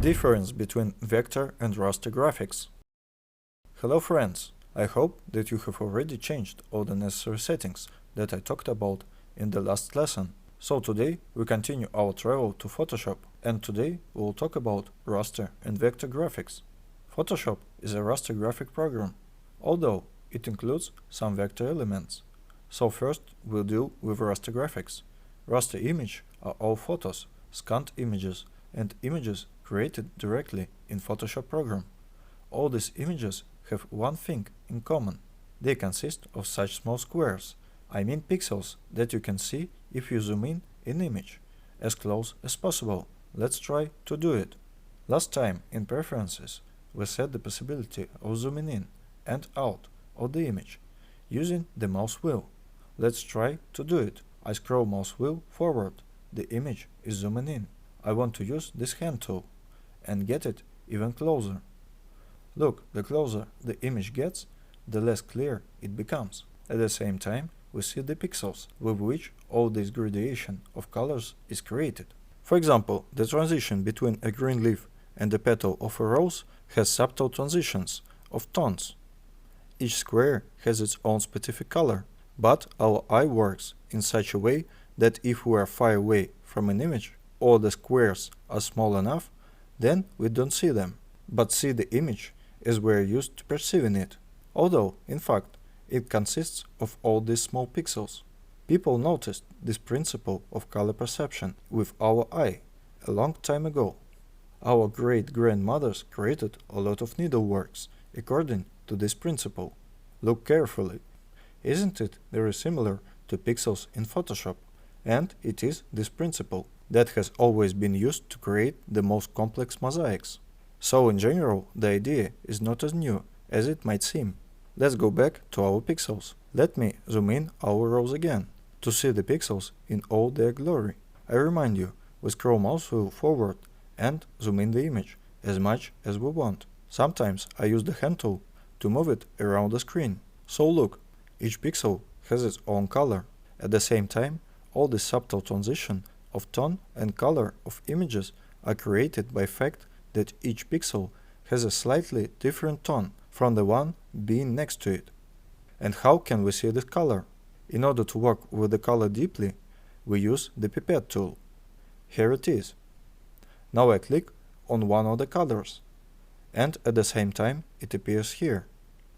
Difference between vector and raster graphics. Hello friends, I hope that you have already changed all the necessary settings that I talked about in the last lesson. So today we continue our travel to Photoshop, and today we will talk about raster and vector graphics. Photoshop is a raster graphic program, although it includes some vector elements. So first we'll deal with raster graphics. Raster image are all photos, scanned images, and images created directly in Photoshop program. All these images have one thing in common. They consist of such small squares, I mean pixels, that you can see if you zoom in an image. As close as possible. Let's try to do it. Last time in Preferences we set the possibility of zooming in and out of the image using the mouse wheel. Let's try to do it. I scroll mouse wheel forward. The image is zooming in. I want to use this hand tool and get it even closer. Look, the closer the image gets, the less clear it becomes. At the same time, we see the pixels with which all this gradation of colors is created. For example, the transition between a green leaf and the petal of a rose has subtle transitions of tones. Each square has its own specific color, but our eye works in such a way that if we are far away from an image or the squares are small enough, then we don't see them, but see the image as we are used to perceiving it, although, in fact, it consists of all these small pixels. People noticed this principle of color perception with our eye a long time ago. Our great-grandmothers created a lot of needleworks according to this principle. Look carefully. Isn't it very similar to pixels in Photoshop? And it is this principle that has always been used to create the most complex mosaics. So in general, the idea is not as new as it might seem. Let's go back to our pixels. Let me zoom in our rose again to see the pixels in all their glory. I remind you, we scroll mouse wheel forward and zoom in the image as much as we want. Sometimes I use the hand tool to move it around the screen. So look, each pixel has its own color. At the same time, all the subtle transition of tone and color of images are created by the fact that each pixel has a slightly different tone from the one being next to it. And how can we see this color? In order to work with the color deeply, we use the pipette tool. Here it is. Now I click on one of the colors, and at the same time it appears here.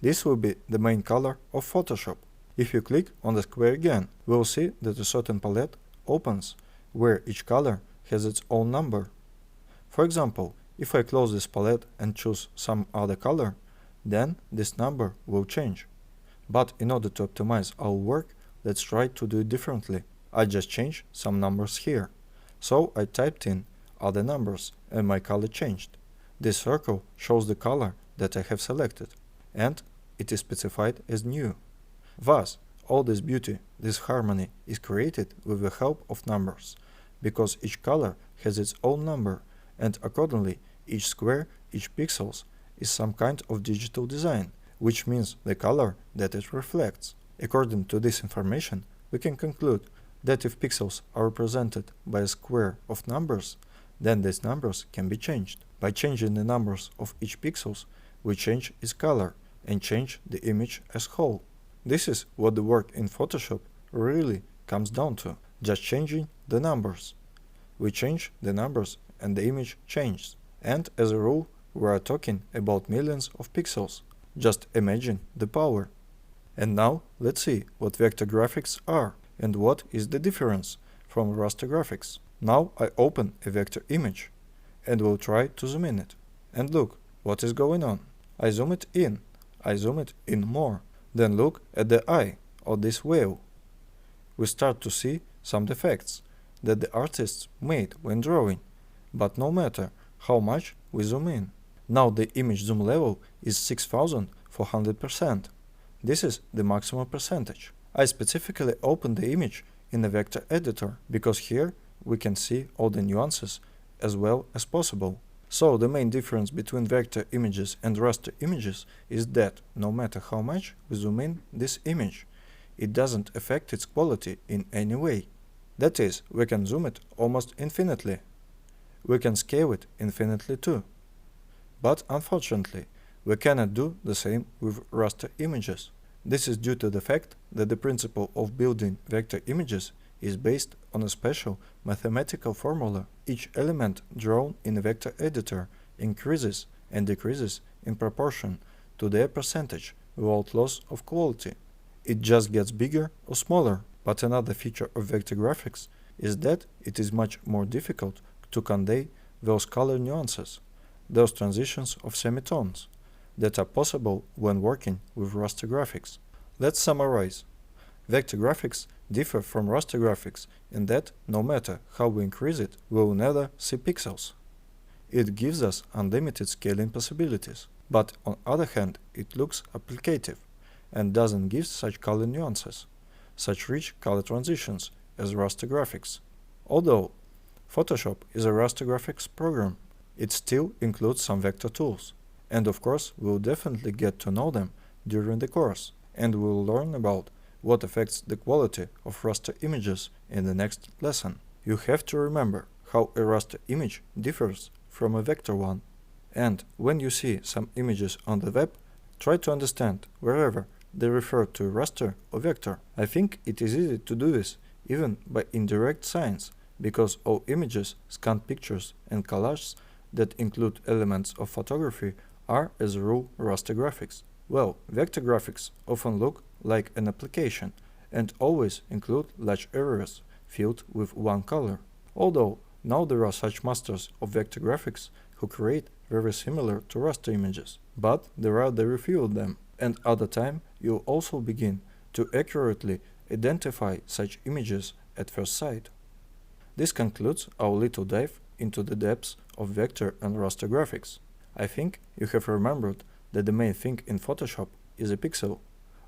This will be the main color of Photoshop. If you click on the square again, we will see that a certain palette opens, where each color has its own number. For example, if I close this palette and choose some other color, then this number will change. But in order to optimize our work, let's try to do it differently. I just changed some numbers here. So I typed in other numbers and my color changed. This circle shows the color that I have selected, and it is specified as new. Thus, all this beauty, this harmony is created with the help of numbers, because each color has its own number, and accordingly each square, each pixels is some kind of digital design, which means the color that it reflects. According to this information, we can conclude that if pixels are represented by a square of numbers, then these numbers can be changed. By changing the numbers of each pixels, we change its color and change the image as whole. This is what the work in Photoshop really comes down to, just changing the numbers. We change the numbers and the image changes. And as a rule, we are talking about millions of pixels. Just imagine the power. And now let's see what vector graphics are and what is the difference from raster graphics. Now I open a vector image and will try to zoom in it. And look what is going on. I zoom it in. I zoom it in more. Then look at the eye of this whale. We start to see some defects that the artists made when drawing, but no matter how much we zoom in. Now the image zoom level is 6400%. This is the maximum percentage. I specifically opened the image in the vector editor because here we can see all the nuances as well as possible. So the main difference between vector images and raster images is that no matter how much we zoom in this image, it doesn't affect its quality in any way. That is, we can zoom it almost infinitely. We can scale it infinitely too. But unfortunately, we cannot do the same with raster images. This is due to the fact that the principle of building vector images is based on a special mathematical formula. Each element drawn in a vector editor increases and decreases in proportion to their percentage without loss of quality. It just gets bigger or smaller. But another feature of vector graphics is that it is much more difficult to convey those color nuances, those transitions of semitones, that are possible when working with raster graphics. Let's summarize. Vector graphics differ from raster graphics in that no matter how we increase it, we will never see pixels. It gives us unlimited scaling possibilities, but on the other hand, it looks applicative and doesn't give such color nuances, such rich color transitions as raster graphics. Although Photoshop is a raster graphics program, it still includes some vector tools. And of course, we'll definitely get to know them during the course, and we'll learn about what affects the quality of raster images in the next lesson. You have to remember how a raster image differs from a vector one. And when you see some images on the web, try to understand wherever they refer to raster or vector. I think it is easy to do this even by indirect signs, because all images, scanned pictures, and collages that include elements of photography are, as a rule, raster graphics. Well, vector graphics often look like an application and always include large areas filled with one color. Although now there are such masters of vector graphics who create very similar to raster images, but there are very few of them, and at the time you'll also begin to accurately identify such images at first sight. This concludes our little dive into the depths of vector and raster graphics. I think you have remembered that the main thing in Photoshop is a pixel.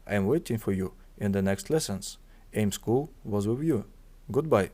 I am waiting for you in the next lessons. AIM School was with you. Goodbye.